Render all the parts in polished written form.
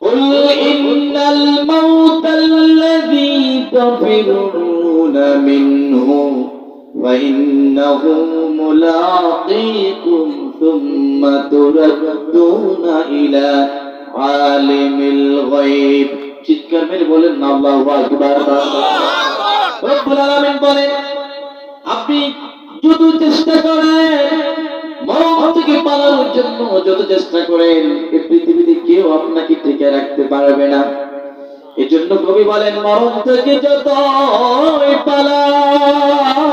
قل إن الموت الذي تفرون منه فإنه ملاقيكم ثم تردون إلى عالم الغيب চিৎকার মেরে বলেন না আল্লাহু আকবার। রব্বুল আলামিন বলেন আপনি যত চেষ্টা করেন মরণ থেকে পালানোর জন্য, যত চেষ্টা করেন এই পৃথিবীতে কেউ আপনাকে টিকে রাখতে পারবে না। এজন্য কবি বলেন মরণ থেকে যত পালাও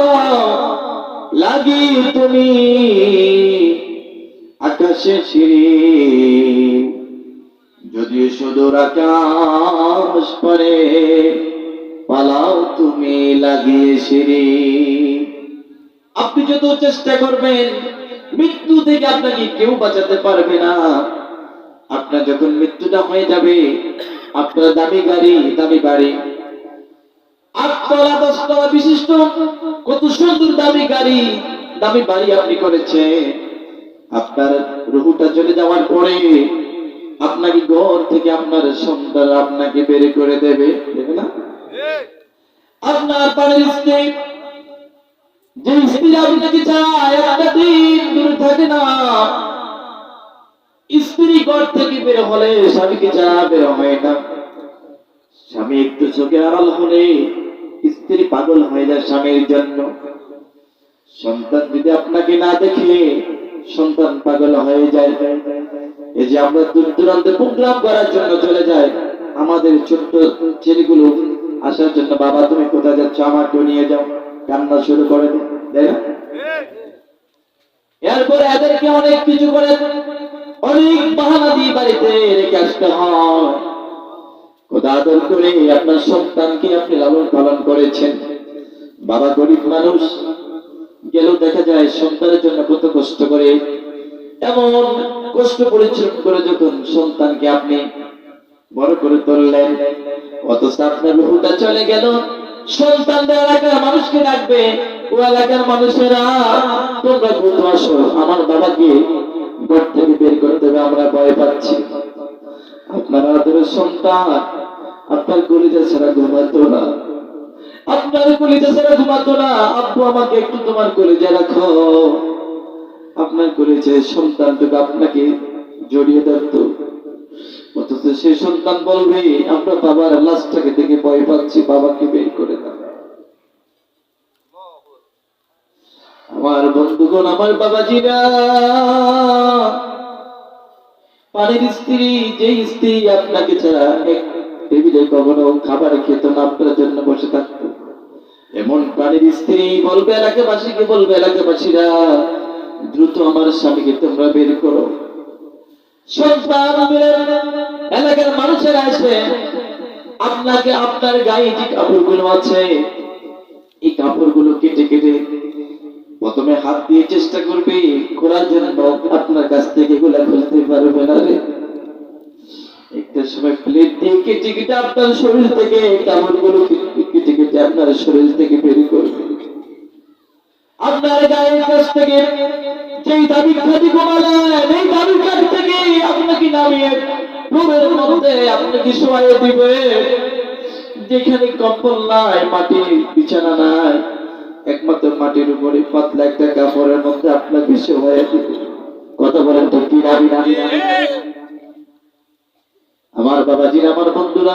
লাগি তুমি আকাশে সিঁড়ি, যদি সুদূর আকাশ পরে পালাও তুমি লাগিয়ে সিঁড়ি। আপনি যত চেষ্টা করবেন মৃত্যু থেকে আপনাকে কেউ বাঁচাতে পারবে না। আপনার যখন মৃত্যুটা হয়ে যাবে, আপনার দামি গাড়ি, দামি বাড়ি, 8 তলা 10 তলা বিশিষ্ট কত সুন্দর দামি গাড়ি, দামি বাড়ি আপনি করেছেন, আপনার রুহুটা চলে যাওয়ার পরে আপনাকে ঘর থেকে আপনার সন্তান আপনাকে বের করে দেবে, দেবে না? আপনার পাড়ের স্ত্রী, যে স্ত্রী আপনাকে চায় একটা দিন দূরে থাকে না, স্ত্রী ঘর থেকে বের হলে স্বামীকে ছাড়া বের হয় না। স্বামী একটু চোখে আড়াল হলে স্ত্রী পাগল হয়ে যায় স্বামীর জন্য। সন্তান যদি আপনাকে না দেখে সন্তান পাগল হয়ে যায়। এই যে আমরা দূর দূরান্তে প্রোগ্রাম করার জন্য চলে যাই, আমাদের ছোট্ট ছেলেগুলো আসার জন্য, বাবা তুমি কোথায় যাচ্ছ, আমাকে নিয়ে যাও, কান্না শুরু করে দেয়। এরপরে এদেরকে অনেক কিছু করে অনেক বাহানা দিয়ে বাড়িতে রেখে আসতে হয়। খোদা আদর করে আপনার সন্তানকে আপনি লালন পালন করেছেন। বাবা গরিব মানুষ, গেলেও দেখা যায় সন্তানের জন্য কত কষ্ট করে, এমন কষ্ট পরিশ্রম করে যখন সন্তানকে আপনি বড় করে তুললেন, অথচ আপনার রুহুটা চলে গেল। সন্তানদের এলাকার মানুষকে ডাকবে, ও এলাকার মানুষেরা তোমরা দ্রুত আসো, আমার বাবাকে ঘর থেকে বের করতে হবে, আমরা ভয় পাচ্ছি। আপনার আদরের সন্তান আপনার কলিজা ছাড়া ঘুমাতো না, আপনার কলিজা ছাড়া ঘুমাতো না। আব্বু আমাকে একটু তোমার কলিজা রাখো। আপনার কলিজায় সন্তানটুকু আপনাকে জড়িয়ে ধরতো, অথচ সেই সন্তান বলবে আমরা বাবার লাশটাকে দেখে ভয় পাচ্ছি, বাবাকে বের করে দাও। আমার বন্ধুগণ, আমার বাবাজিরা, পানির স্ত্রী, যে স্ত্রী আপনাকে ছাড়া এক টেবিলে কখনো খাবার খেত না, আপনার জন্য বসে থাকতো, এমন পানির স্ত্রী বলবে এলাকাবাসীকে, বলবে এলাকাবাসীরা দ্রুত আমার স্বামীকে তোমরা বের করো। সন্তান এলাকার মানুষেরা আসবে, আপনাকে আপনার গায়ে যে কাপড়গুলো আছে এই কাপড়গুলো কেটে কেটে প্রথমে হাত দিয়ে চেষ্টা করবে খোলার জন্য, আপনার কাছ থেকে এগুলা খুলতে পারবে না রে। একটা সময় প্লেট দিয়ে কেটে কেটে আপনার শরীর থেকে কাপড়গুলো কেটে কেটে আপনার শরীর থেকে বের করবে। আপনার গায়ের কাছ থেকে যেই দাবি খাদি কমালেন, এই দাবি কাছ থেকে আপনাকে নামিয়ে রুমের মধ্যে আপনাকে শোয়াইয়ে দিবে। যেখানে কম্বল নাই, মাটির বিছানা নাই, একমাত্র মাটির উপরে পাতলা একটা কাপড়ের মধ্যে আপনাকে শোয়াইয়ে দিবে। কথা বলেন তো কি দাবি না? আমার বাবাজিরা, আমার বন্ধুরা,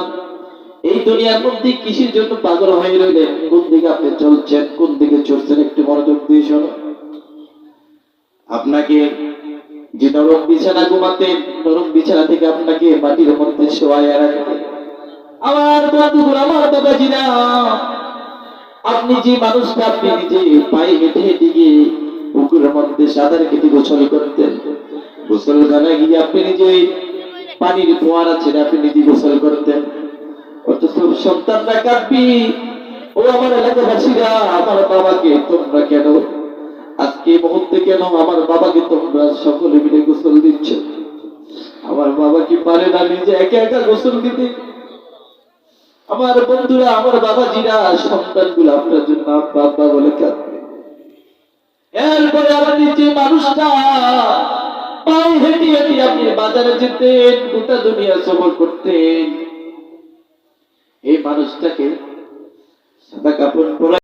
এই দুনিয়ার মধ্যে কিসের জন্য পাগল হয়ে রইলেন? কোন দিকে আপনি চলছেন, কোন দিকে চলছেন, একটু মনোযোগ দিয়ে শোনো। আপনাকে যে নরম বিছানা ঘুমাতেন, নরম বিছানা থেকে আপনাকে মাটির মধ্যে শোয়াইয়া রাখতেন। আমার বন্ধুগুলো, আমার বাবাজিরা, আপনি যে মানুষটা আপনি নিজে পায়ে হেঁটে হেঁটে গিয়ে পুকুরের মধ্যে সাঁতার কেটে গোসল করতেন, গোসলখানায় গিয়ে আপনি নিজে পানির ফোয়ারা ছেড়ে আপনি নিজে গোসল করতেন, অথচ সন্তানরা কাঁদবি, ও আমার এলাকাবাসীরা, আমার বাবাকে তোমরা কেন আজকে মুহূর্তে কেন আমার বাবাকে তোমরা সকলে মিলে গোসল দিচ্ছ? আমার বাবা কি পারে না নিজে একা একা গোসল দিতে? আমার বন্ধুরা, আমার বাবাজিরা, সন্তানগুলো আপনার জন্য আব্বা আব্বা বলে কাঁদবে। এরপরে আপনি যে মানুষটা পায়ে হেঁটে হেঁটে আপনি বাজারে যেতেন, গোটা দুনিয়া সফর করতেন, এই মানুষটাকে সাদা কাপড় পরা